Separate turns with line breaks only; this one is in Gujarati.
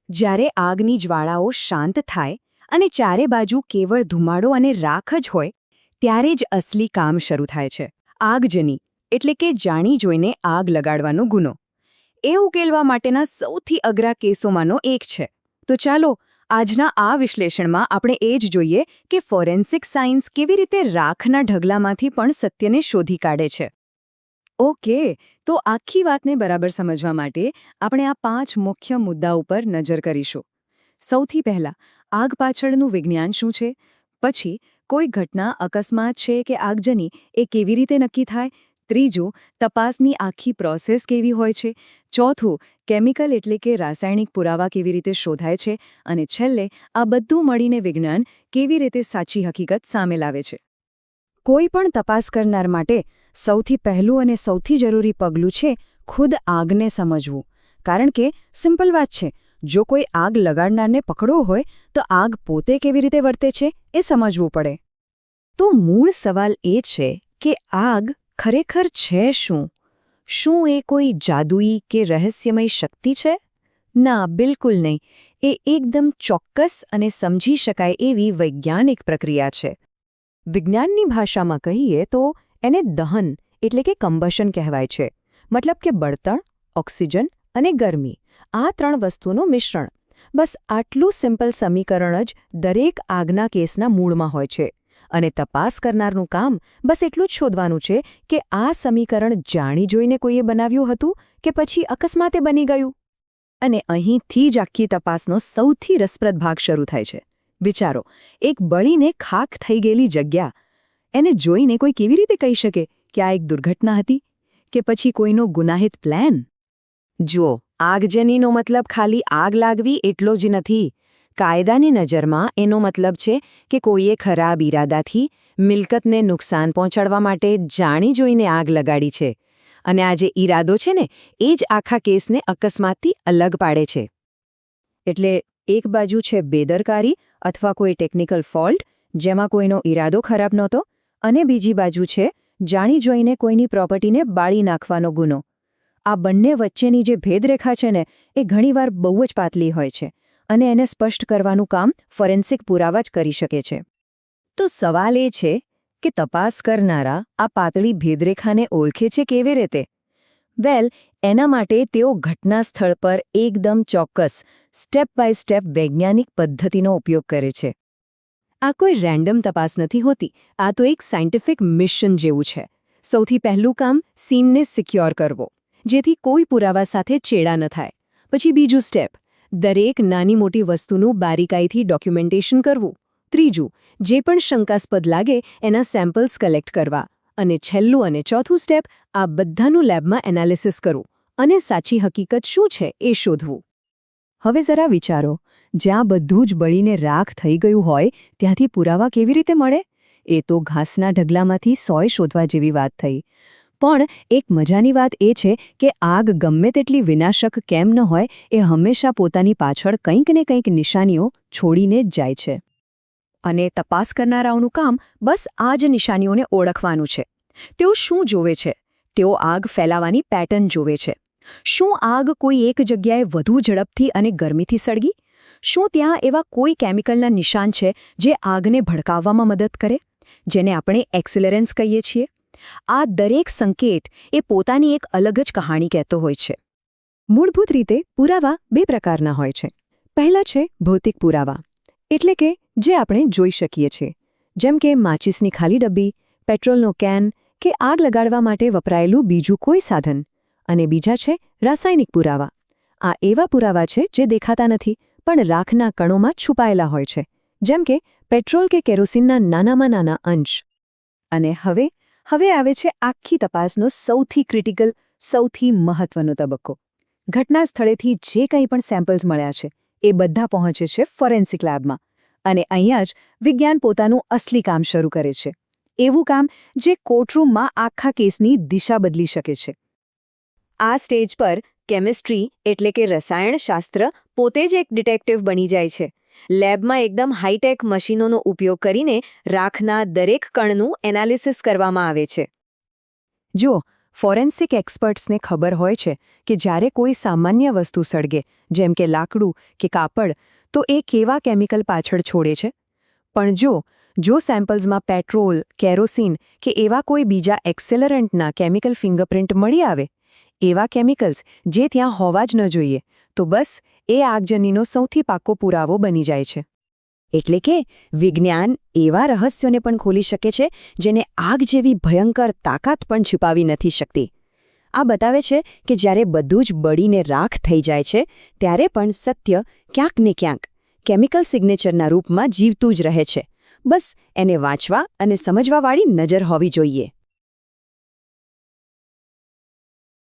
જ્યારે આગની જ્વાળાઓ શાંત થાય અને ચારે બાજુ કેવળ ધુમાડો અને રાખ જ હોય ત્યારે જ અસલી કામ શરૂ થાય છે. આગજની એટલે કે જાણી જોઈને આગ લગાડવાનો ગુનો. એ ઉકેલવા માટેના સૌથી અઘરા કેસોમાંનો એક છે. તો ચાલો આજના આ વિશ્લેષણમાં આપણે એ જ જોઈએ કે ફોરેન્સિક સાયન્સ કેવી રીતે રાખના ઢગલામાંથી પણ સત્યને શોધી કાઢે છે. ઓકે, તો આખી વાતને બરાબર સમજવા માટે આપણે આ 5 મુખ્ય મુદ્દા ઉપર નજર કરીશું. સૌથી પહેલા, આગ પાછળનું વિજ્ઞાન શું છે? પછી, કોઈ ઘટના અકસ્માત છે કે આગજની એ કેવી રીતે નક્કી થાય? ત્રીજું, તપાસની આખી પ્રોસેસ કેવી હોય છે? ચોથું, કેમિકલ એટલે કે રાસાયણિક પુરાવા કેવી રીતે શોધાય છે? અને છેલ્લે, આ બધું મળીને વિજ્ઞાન કેવી રીતે સાચી હકીકત સામે લાવે છે? કોઈ પણ તપાસ કરનાર માટે સૌથી પહેલું અને સૌથી જરૂરી પગલું છે ખુદ આગને સમજવું. કારણ કે સિમ્પલ વાત છે, જો કોઈ આગ લગાડનારને પકડવો હોય તો આગ પોતે કેવી રીતે વર્તે છે એ સમજવું પડે. તો મૂળ સવાલ એ છે કે આગ ખરેખર છે શું? શું એ કોઈ જાદુઈ કે રહસ્યમય શક્તિ છે? ના, બિલકુલ નહીં. એ એકદમ ચોક્કસ અને સમજી શકાય એવી વૈજ્ઞાનિક પ્રક્રિયા છે. વિજ્ઞાનની ભાષામાં કહીએ તો એને દહન એટલે કે કમ્બશન કહેવાય છે. મતલબ કે બળતણ, ઓક્સિજન અને ગરમી, આ 3 વસ્તુનું મિશ્રણ. બસ આટલું સિમ્પલ સમીકરણ જ દરેક આગના કેસના મૂળમાં હોય છે. અને તપાસ કરનારનું કામ બસ એટલું જ શોધવાનું છે કે આ સમીકરણ જાણી જોઈને કોઈએ બનાવ્યું હતું કે પછી અકસ્માતે બની ગયું. અને અહીંથી જ આખી તપાસનો સૌથી રસપ્રદ ભાગ શરૂ થાય છે. વિચારો, એક બળીને ખાખ થઈ ગયેલી જગ્યા. એને જોઈને કોઈ કેવી રીતે કહી શકે કે આ એક દુર્ઘટના હતી કે પછી કોઈનો ગુનાહિત પ્લાન? જુઓ, આગજનીનો મતલબ ખાલી આગ લાગવી એટલો જ નથી. કાયદાની નજરમાં એનો મતલબ છે કે કોઈએ ખરાબ ઈરાદાથી મિલકતને નુકસાન પહોંચાડવા માટે જાણી જોઈને આગ લગાડી છે. અને આ જે ઈરાદો છે ને, એ જ આખા કેસને અકસ્માતથી અલગ પાડે છે. એટલે એક બાજુ છે બેદરકારી અથવા કોઈ ટેકનિકલ ફોલ્ટ, જેમાં કોઈનો ઈરાદો ખરાબ નહોતો, અને બીજી બાજુ છે જાણી જોઈને કોઈની પ્રોપર્ટીને બાળી નાખવાનો ગુનો. આ બંને વચ્ચેની જે ભેદરેખા છે ને, એ ઘણીવાર બહુ જ પાતળી હોય છે, અને એને સ્પષ્ટ કરવાનું કામ ફોરેન્સિક પુરાવા જ કરી શકે છે. તો સવાલ એ છે કે તપાસ કરનારા આ પાતળી ભેદરેખાને ઓળખે છે કેવી રીતે? વેલ, એના માટે તેઓ ઘટના સ્થળ પર એકદમ ચોક્કસ સ્ટેપ બાય સ્ટેપ વૈજ્ઞાનિક પદ્ધતિનો ઉપયોગ કરે છે. આ કોઈ રેન્ડમ તપાસ નથી હોતી. આ તો એક સાયન્ટિફિક મિશન જેવું છે. સૌથી પહેલું કામ સીનને સિક્યોર કરવો, જેથી કોઈ પુરાવા સાથે ચેડા ન થાય. પછી બીજું સ્ટેપ, દરેક નાની મોટી વસ્તુનું બારીકાઈથી ડોક્યુમેન્ટેશન કરવું. ત્રીજું, જે પણ શંકાસ્પદ લાગે એના સેમ્પલ્સ કલેક્ટ કરવા. અને છેલ્લું અને ચોથું સ્ટેપ, આ બધાનું લેબમાં એનાલિસિસ કરવું અને સાચી હકીકત શું છે એ શોધવું. હવે જરા વિચારો, જ્યાં બધું જ બળીને રાખ થઈ ગયું હોય ત્યાંથી પુરાવા કેવી રીતે મળે? એ તો ઘાસના ઢગલામાંથી સોય શોધવા જેવી વાત થઈ. પણ એક મજાની વાત એ છે કે આગ ગમે તેટલી વિનાશક કેમ ન હોય, એ હંમેશા પોતાની પાછળ કંઈક ને કંઈક નિશાનીઓ છોડીને જ જાય છે. અને તપાસ કરનારાઓનું કામ બસ આ જ નિશાનીઓને ઓળખવાનું છે. તેઓ શું જોવે છે? તેઓ આગ ફેલાવાની પેટર્ન જોવે છે. શું આગ કોઈ એક જગ્યાએ વધુ ઝડપથી અને ગરમીથી સળગી? શું ત્યાં એવા કોઈ કેમિકલના નિશાન છે જે આગને ભડકાવવામાં મદદ કરે, જેને આપણે એક્સિલરન્સ કહીએ છીએ? આ દરેક સંકેત એ પોતાની એક અલગ જ કહાણી કહેતો હોય છે. મૂળભૂત રીતે પુરાવા 2 પ્રકારના હોય છે. પહેલા છે ભૌતિક પુરાવા, એટલે કે જે આપણે જોઈ શકીએ છીએ, જેમ કે માચિસની ખાલી ડબ્બી, પેટ્રોલનો કેન કે આગ લગાડવા માટે વપરાયેલું બીજું કોઈ સાધન. અને બીજા છે રાસાયણિક પુરાવા. આ એવા પુરાવા છે જે દેખાતા નથી પણ રાખના કણોમાં છુપાયેલા હોય છે, જેમ કે પેટ્રોલ કે કેરોસીનના નાનામાં નાના અંશ. અને હવે આવે છે આખી તપાસનો સૌથી ક્રિટિકલ, સૌથી મહત્વનો તબક્કો. ઘટના સ્થળેથી જે કંઈ પણ સેમ્પલ્સ મળ્યા છે એ બધા પહોંચે છે ફોરેન્સિક લેબમાં. અને અહીંયા જ વિજ્ઞાન પોતાનું અસલી કામ શરૂ કરે છે. એવું કામ જે કોર્ટરૂમમાં આખા કેસની દિશા બદલી શકે છે. આ સ્ટેજ પર કેમિસ્ટ્રી એટલે કે રસાયણશાસ્ત્ર પોતે જ એક ડિટેક્ટિવ બની જાય છે. લેબમાં એકદમ હાઈટેક મશીનોનો ઉપયોગ કરીને રાખના દરેક કણનું એનાલિસિસ કરવામાં આવે છે. જો ફોરેન્સિક એક્સપર્ટ્સને ખબર હોય છે કે જ્યારે કોઈ સામાન્ય વસ્તુ સળગે, જેમ કે લાકડું કે કાપડ, તો એ કેવા કેમિકલ પાછળ છોડે છે. પણ જો સેમ્પલ્સમાં પેટ્રોલ, કેરોસીન કે એવા કોઈ બીજા એક્સેલરન્ટના કેમિકલ ફિંગરપ્રિન્ટ મળી આવે, એવા કેમિકલ્સ જે ત્યાં હોવા જ ન જોઈએ, તો બસ એ આગજનીનો સૌથી પાક્કો પુરાવો બની જાય છે. એટલે કે વિજ્ઞાન એવા રહસ્યોને પણ ખોલી શકે છે જેને આગ જેવી ભયંકર તાકાત પણ છુપાવી નથી શકતી. આ બતાવે છે કે જ્યારે બધું જ બળીને રાખ થઈ જાય છે, ત્યારે પણ સત્ય ક્યાંક ને ક્યાંક કેમિકલ સિગ્નેચરના રૂપમાં જીવતું જ રહે છે. બસ એને વાંચવા અને સમજવાવાળી નજર હોવી જોઈએ.